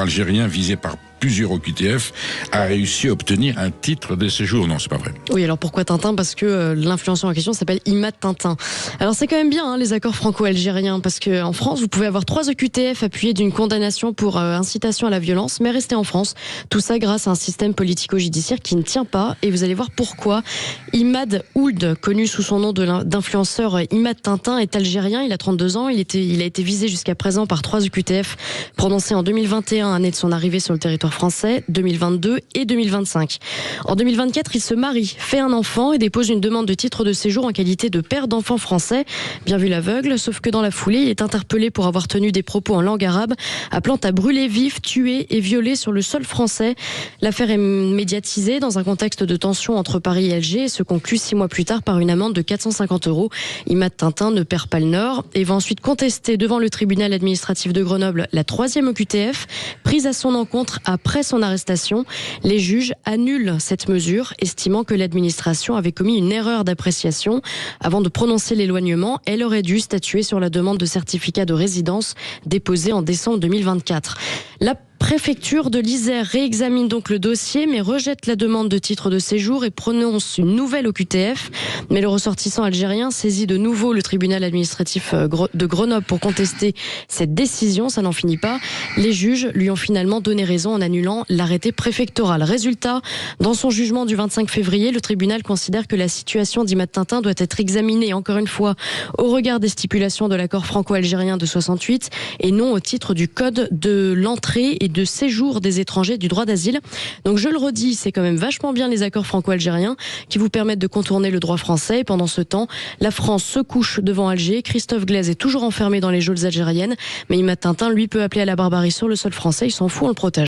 Algérien visé par plusieurs OQTF a réussi à obtenir un titre de séjour. Non, c'est pas vrai. Oui, alors pourquoi Tintin ? Parce que l'influenceur en question s'appelle Imad Tintin. Alors c'est quand même bien les accords franco-algériens, parce qu'en France, vous pouvez avoir 3 OQTF appuyés d'une condamnation pour incitation à la violence, mais rester en France. Tout ça grâce à un système politico-judiciaire qui ne tient pas, et vous allez voir pourquoi. Imad Ould, connu sous son nom d'influenceur Imad Tintin, est algérien, il a 32 ans, il a été visé jusqu'à présent par 3 OQTF prononcés en 2021, année de son arrivée sur le territoire français, 2022 et 2025. En 2024, il se marie, fait un enfant et dépose une demande de titre de séjour en qualité de père d'enfant français. Bien vu l'aveugle, sauf que dans la foulée, il est interpellé pour avoir tenu des propos en langue arabe, appelant à brûler vif, tuer et violer sur le sol français. L'affaire est médiatisée dans un contexte de tension entre Paris et Alger et se conclut 6 mois plus tard par une amende de 450 €. Imad Tintin ne perd pas le nord et va ensuite contester devant le tribunal administratif de Grenoble la 3e OQTF, prise à son encontre après son arrestation. Les juges annulent cette mesure, estimant que l'administration avait commis une erreur d'appréciation. Avant de prononcer l'éloignement, elle aurait dû statuer sur la demande de certificat de résidence déposée en décembre 2024. La préfecture de l'Isère réexamine donc le dossier, mais rejette la demande de titre de séjour et prononce une nouvelle OQTF. Mais le ressortissant algérien saisit de nouveau le tribunal administratif de Grenoble pour contester cette décision. Ça n'en finit pas. Les juges lui ont finalement donné raison en annulant l'arrêté préfectoral. Résultat, dans son jugement du 25 février, le tribunal considère que la situation d'Imad Tintin doit être examinée, encore une fois, au regard des stipulations de l'accord franco-algérien de 68 et non au titre du code de l'entrée et de séjour des étrangers du droit d'asile. Donc je le redis, c'est quand même vachement bien les accords franco-algériens qui vous permettent de contourner le droit français. Et pendant ce temps, la France se couche devant Alger. Christophe Glaise est toujours enfermé dans les geôles algériennes, mais Imad Tintin, lui, peut appeler à la barbarie sur le sol français. Il s'en fout, on le protège.